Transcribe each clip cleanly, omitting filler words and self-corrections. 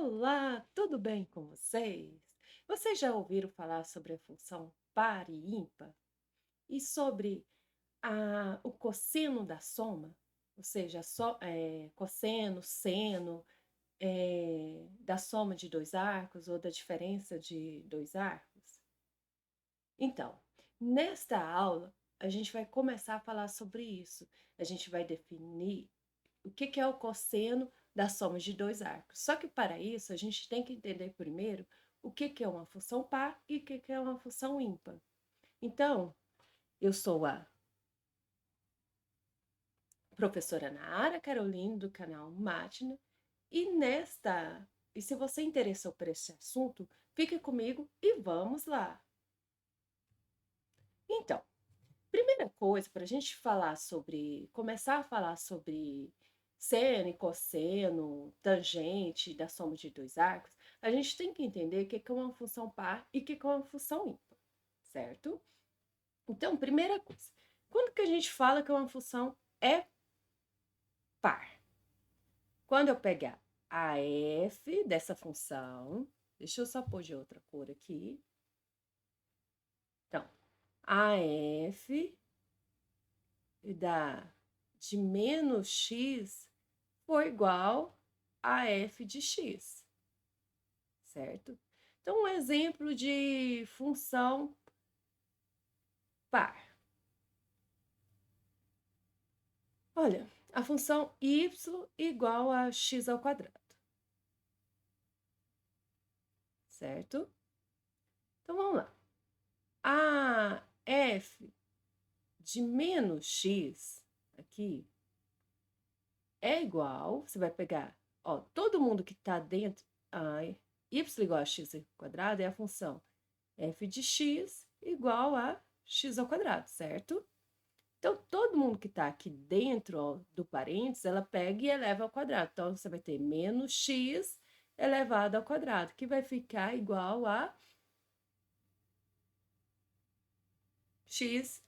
Olá, tudo bem com vocês? Vocês já ouviram falar sobre a função par e ímpar? E sobre o cosseno da soma? Ou seja, cosseno, seno, da soma de dois arcos ou da diferença de dois arcos? Então, nesta aula, a gente vai começar a falar sobre isso. A gente vai definir o que é o cosseno da soma de dois arcos. Só que para isso, a gente tem que entender primeiro o que é uma função par e o que é uma função ímpar. Então, eu sou a professora Nara Caroline, do canal Mátina, e se você interessou por esse assunto, fique comigo e vamos lá. Então, primeira coisa, para a gente começar a falar sobre seno e cosseno, tangente da soma de dois arcos, a gente tem que entender o que é uma função par e o que é uma função ímpar, certo? Então, primeira coisa, quando que a gente fala que uma função é par? Quando eu pegar a f dessa função, deixa eu só pôr de outra cor aqui. Então, a f de menos x for igual a f de x, certo? Então, um exemplo de função par. Olha, a função y igual a x ao quadrado, certo? Então, vamos lá. A f de menos x aqui é igual, você vai pegar, ó, todo mundo que está dentro, y igual a x ao quadrado é a função f de x igual a x ao quadrado, certo? Então, todo mundo que está aqui dentro, ó, do parênteses, ela pega e eleva ao quadrado. Então, você vai ter menos x elevado ao quadrado, que vai ficar igual a x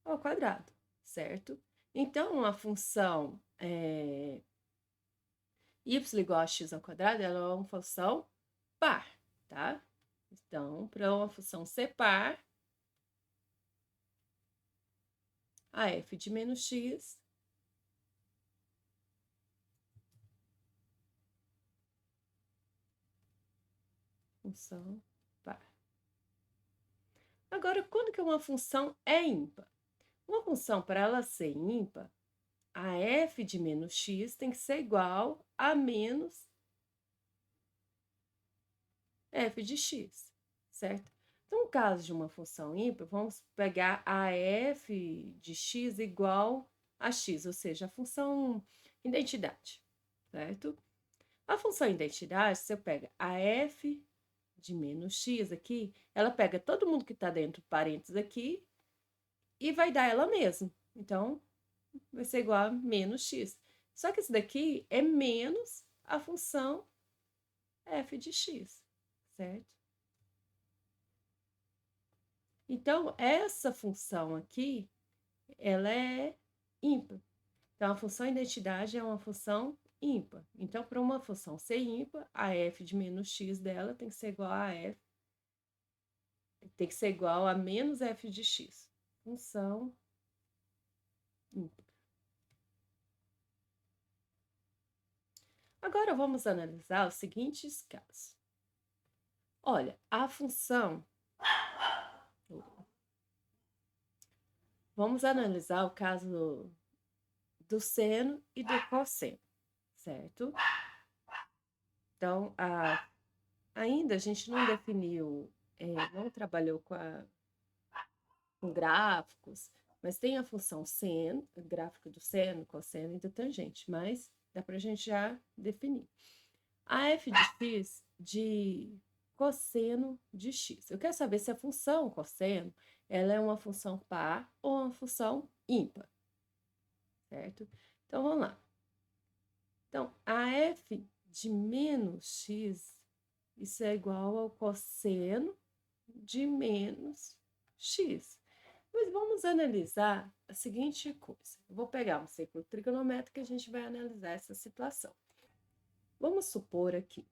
ao quadrado, certo? Então, a função y igual a x ao quadrado, ela é uma função par, tá? Então, para uma função ser par, a f de menos x função par. Agora, quando que uma função é ímpar? Uma função, para ela ser ímpar, a f de menos x tem que ser igual a menos f de x, certo? Então, no caso de uma função ímpar, vamos pegar a f de x igual a x, ou seja, a função identidade, certo? A função identidade, você pega a f de menos x aqui, ela pega todo mundo que está dentro do parênteses aqui e vai dar ela mesma. Então, vai ser igual a menos x. Só que isso daqui é menos a função f de x, certo? Então, essa função aqui, ela é ímpar. Então, a função identidade é uma função ímpar. Então, para uma função ser ímpar, a f de menos x dela tem que ser igual a menos f de x. Função ímpar. Agora, vamos analisar os seguintes casos. Olha, a função... Vamos analisar o caso do seno e do cosseno, certo? Então, ainda a gente não definiu, não trabalhou com gráficos, mas tem a função seno, gráfico do seno, cosseno e do tangente, mas dá para a gente já definir. A f de x de cosseno de x. Eu quero saber se a função cosseno ela é uma função par ou uma função ímpar, certo? Então, vamos lá. Então, a f de menos x, isso é igual ao cosseno de menos x. Mas vamos analisar a seguinte coisa. Eu vou pegar um círculo trigonométrico e a gente vai analisar essa situação. Vamos supor aqui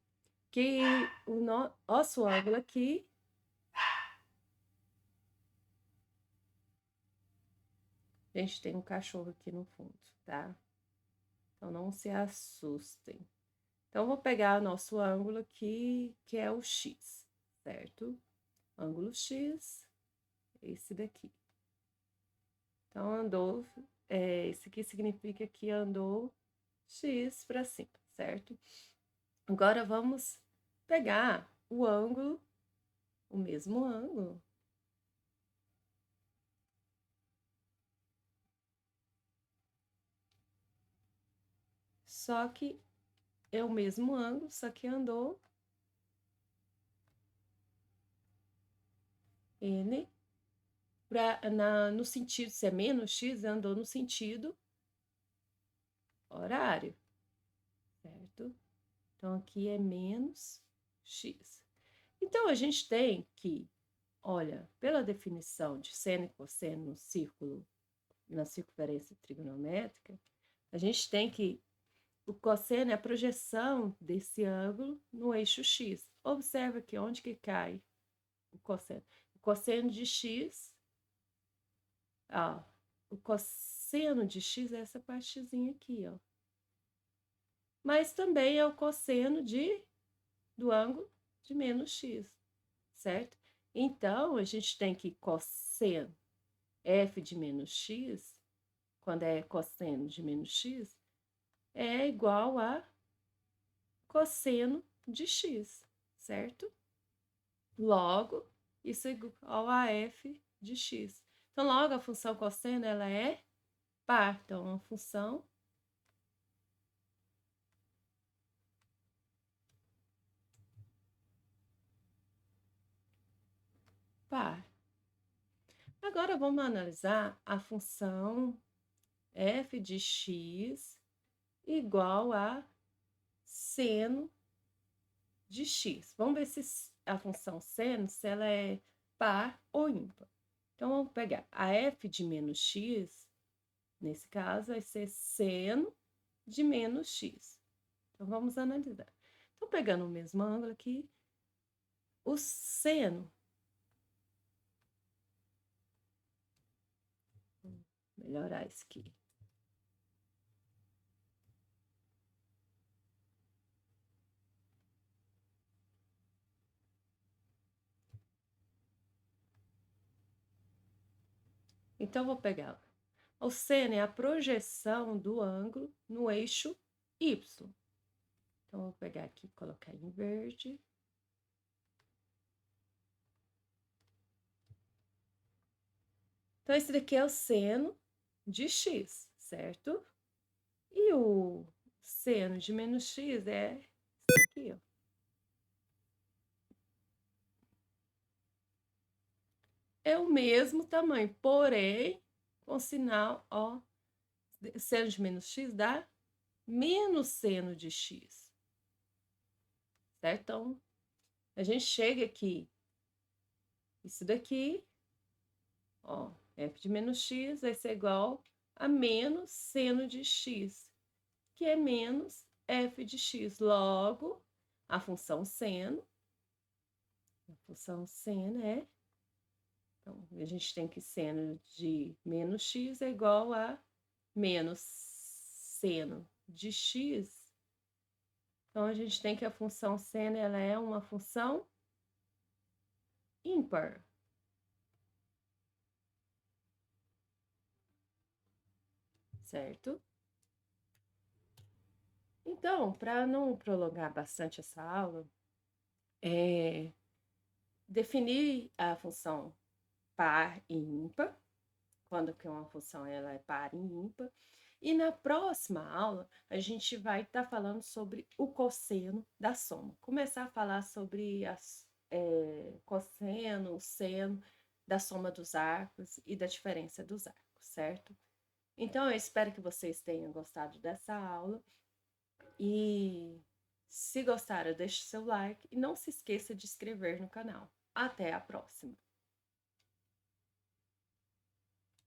que o nosso ângulo aqui a gente tem um cachorro aqui no fundo, tá? Então, não se assustem. Então, eu vou pegar o nosso ângulo aqui, que é o X, certo? Ângulo X, esse daqui. Então, andou, esse aqui significa que andou X para cima, certo? Agora, vamos pegar o ângulo, o mesmo ângulo. Só que é o mesmo ângulo, só que andou N no sentido, se é menos X, andou no sentido horário, certo? Então, aqui é menos X. Então, a gente tem que, olha, pela definição de seno e cosseno no círculo, na circunferência trigonométrica, a gente tem que o cosseno é a projeção desse ângulo no eixo X. Observa aqui onde que cai o cosseno. O cosseno de X, ó, o cosseno de X é essa partezinha aqui, ó. Mas também é o cosseno do ângulo de menos X, certo? Então, a gente tem que cosseno f de menos x, quando é cosseno de menos x, é igual a cosseno de x, certo? Logo, isso é igual a f de x. Então, logo, a função cosseno, ela é par. Então, a função par. Agora, vamos analisar a função f de x igual a seno de x. Vamos ver se a função seno, se ela é par ou ímpar. Então, vamos pegar a f de menos x, nesse caso, vai ser seno de menos x. Então, vamos analisar. Então, pegando o mesmo ângulo aqui, o seno, vou melhorar isso aqui. Então, vou pegar. O seno é a projeção do ângulo no eixo y. Então, vou pegar aqui e colocar em verde. Então, esse daqui é o seno de x, certo? E o seno de menos x é isso aqui, ó. É o mesmo tamanho, porém, com sinal, ó, seno de menos x dá menos seno de x, certo? Então, a gente chega aqui, isso daqui, ó, f de menos x vai ser igual a menos seno de x, que é menos f de x. Logo, a função seno é, então, a gente tem que seno de menos x é igual a menos seno de x. Então, a gente tem que a função seno, ela é uma função ímpar. Certo? Então, para não prolongar bastante essa aula, definir a função par e ímpar, quando que uma função ela é par e ímpar. E na próxima aula, a gente vai estar falando sobre o cosseno da soma. Começar a falar sobre cosseno, seno, da soma dos arcos e da diferença dos arcos, certo? Então, eu espero que vocês tenham gostado dessa aula. E se gostaram, deixe seu like e não se esqueça de inscrever no canal. Até a próxima!